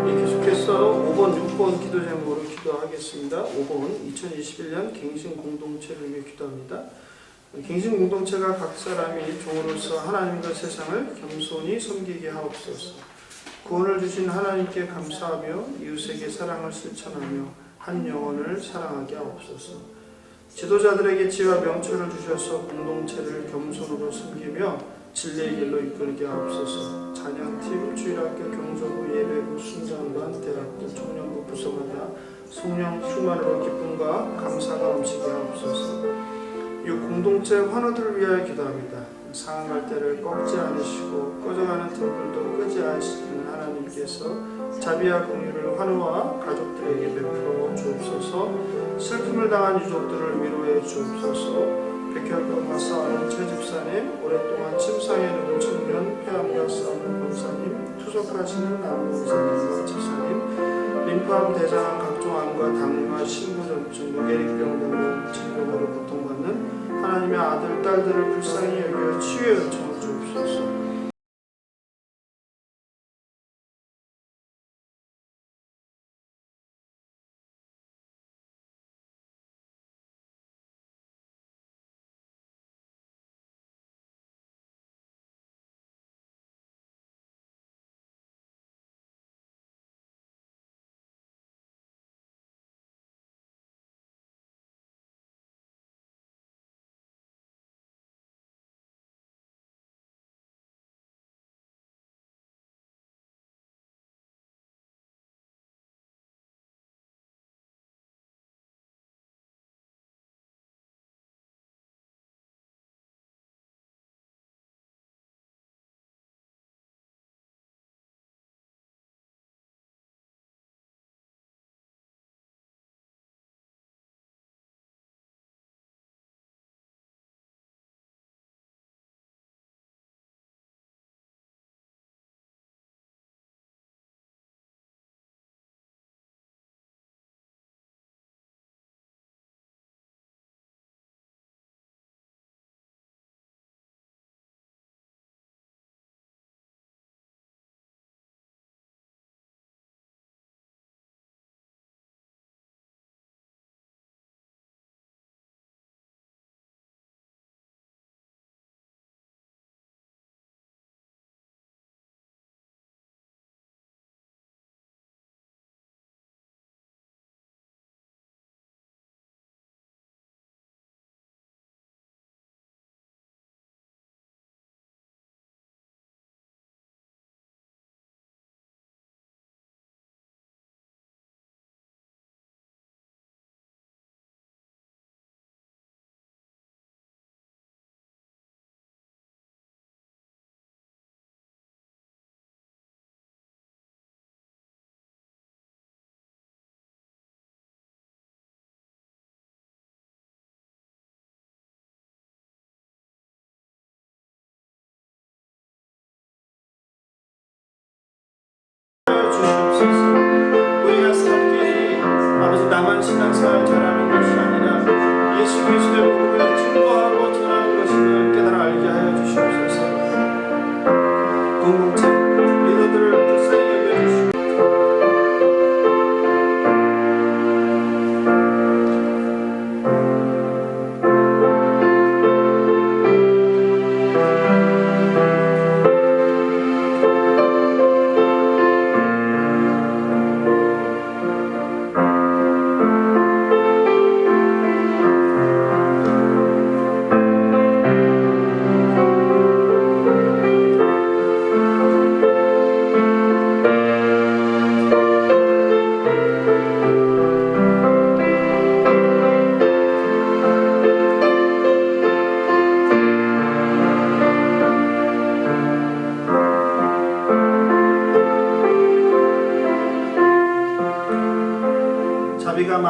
[SPEAKER 1] 계속해서 5번, 6번 기도 제목으로 기도하겠습니다. 5번 2021년 갱신 공동체를 위해 기도합니다. 갱신 공동체가 각 사람이 종으로서 하나님과 세상을 겸손히 섬기게 하옵소서. 구원을 주신 하나님께 감사하며 이웃에게 사랑을 실천하며 한 영혼을 사랑하게 하옵소서. 지도자들에게 지혜와 명철을 주셔서 공동체를 겸손으로 섬기며 진리의 길로 이끌게 하옵소서. 찬양팀, 주일학교, 경서부, 예배부, 순장관, 대학교, 청년부 부서마다 성령 충만으로 기쁨과 감사가 넘치게 하옵소서. 이 공동체 환우들을 위하여 기도합니다. 상한 갈대를 꺾지 않으시고 꺼져가는 등불도 끄지 않으시는 하나님께서 자비와 긍휼을 환우와 가족들에게 베풀어 주옵소서. 슬픔을 당한 유족들을 위로해 주옵소서. 백혈병과 싸우는 최 집사님, 오랫동안 침상에 누운 청년, 폐암과 싸우는 권사님, 투석하시는 남은 권사님과 집사님, 림프암, 대장암, 각종 암과 당뇨와 심부전증, 뇌리병 등으로 질병으로 고통받는 하나님의 아들, 딸들을 불쌍히 여겨 치유의 은총을 주옵소서.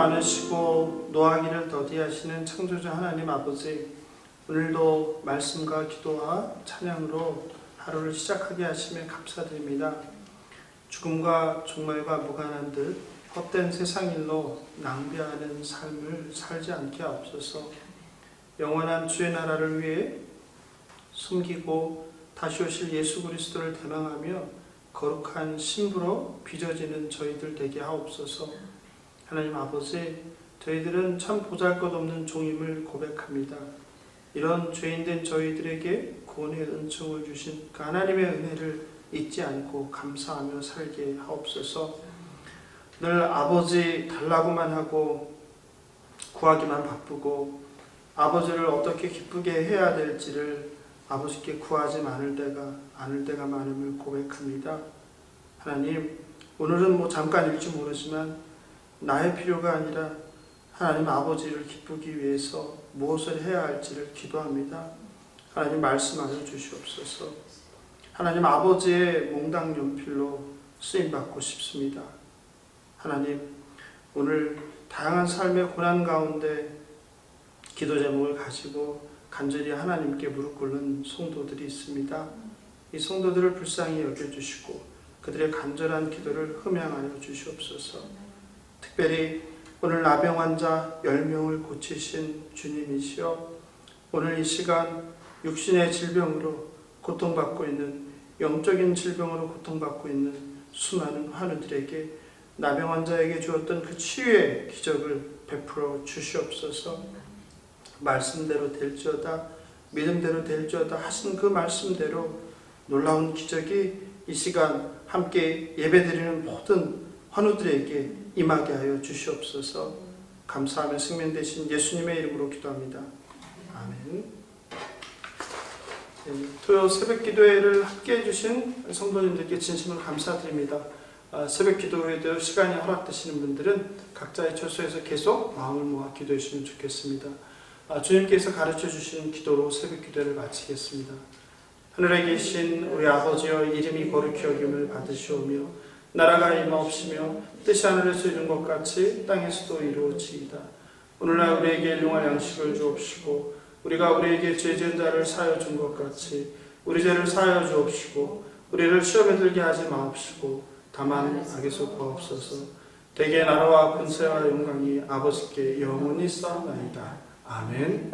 [SPEAKER 1] 많으시고 노하기를 더디하시는 창조주 하나님 아버지, 오늘도 말씀과 기도와 찬양으로 하루를 시작하게 하심에 감사드립니다. 죽음과 종말과 무관한 듯 헛된 세상 일로 낭비하는 삶을 살지 않게 하옵소서. 영원한 주의 나라를 위해 숨기고 다시 오실 예수 그리스도를 대망하며 거룩한 신부로 빚어지는 저희들 되게 하옵소서. 하나님 아버지, 저희들은 참 보잘것없는 종임을 고백합니다. 이런 죄인된 저희들에게 구원의 은총을 주신 그 하나님의 은혜를 잊지 않고 감사하며 살게 하옵소서. 늘 아버지 달라고만 하고 구하기만 바쁘고 아버지를 어떻게 기쁘게 해야 될지를 아버지께 구하지 않을 때가 많음을 고백합니다. 하나님, 오늘은 잠깐일지 모르지만 나의 필요가 아니라 하나님 아버지를 기쁘기 위해서 무엇을 해야 할지를 기도합니다. 하나님 말씀하여 주시옵소서. 하나님 아버지의 몽당 연필로 쓰임받고 싶습니다. 하나님, 오늘 다양한 삶의 고난 가운데 기도 제목을 가지고 간절히 하나님께 무릎 꿇는 성도들이 있습니다. 이 성도들을 불쌍히 여겨주시고 그들의 간절한 기도를 흠양하여 주시옵소서. 특별히 오늘 나병 환자 10명을 고치신 주님이시여, 오늘 이 시간 육신의 질병으로 고통받고 있는, 영적인 질병으로 고통받고 있는 수많은 환우들에게 나병 환자에게 주었던 그 치유의 기적을 베풀어 주시옵소서. 말씀대로 될지어다, 믿음대로 될지어다 하신 그 말씀대로 놀라운 기적이 이 시간 함께 예배드리는 모든 환우들에게 임하게 하여 주시옵소서. 감사하며 승명 되신 예수님의 이름으로 기도합니다. 아멘. 토요 새벽 기도회를 함께 해주신 성도님들께 진심으로 감사드립니다. 새벽 기도회도 시간이 허락되시는 분들은 각자의 처소에서 계속 마음을 모아 기도해 주시면 좋겠습니다. 주님께서 가르쳐 주신 기도로 새벽 기도를 마치겠습니다. 하늘에 계신 우리 아버지여, 이름이 거룩히 여김을 받으시오며 나라가 임하옵시며 뜻이 하늘에서 이룬 것 같이 땅에서도 이루어지이다. 오늘날 우리에게 일용할 양식을 주옵시고 우리가 우리에게 죄 지은 자를 사하여 준 것 같이 우리 죄를 사하여 주옵시고 우리를 시험에 들게 하지 마옵시고 다만 악에서 구하옵소서. 대개 나라와 권세와 영광이 아버지께 영원히 쌓나이다. 아멘.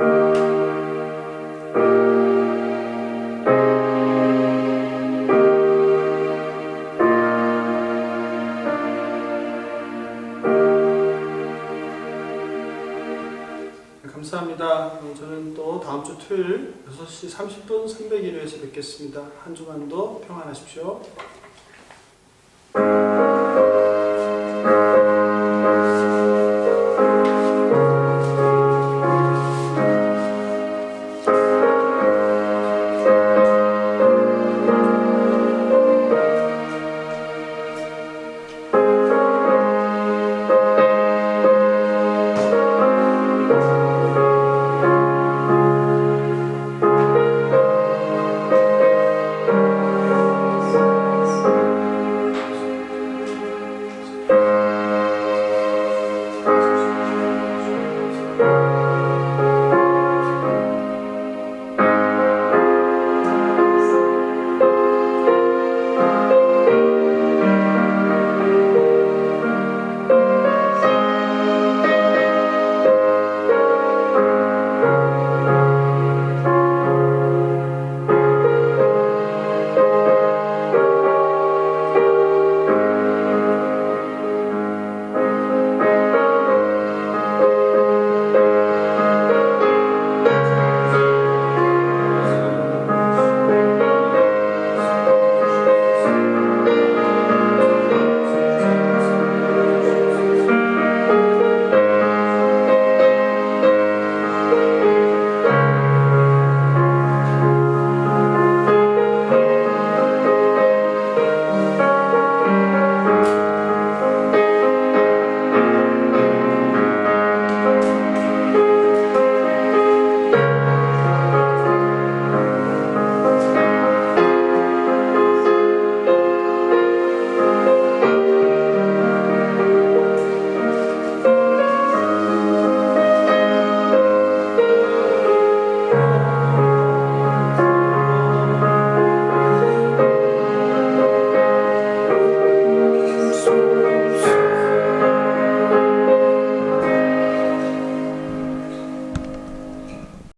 [SPEAKER 1] 감사합니다. 저는 또 다음 주 토요일 6시 30분 301회에서 뵙겠습니다. 한 주간도 평안하십시오.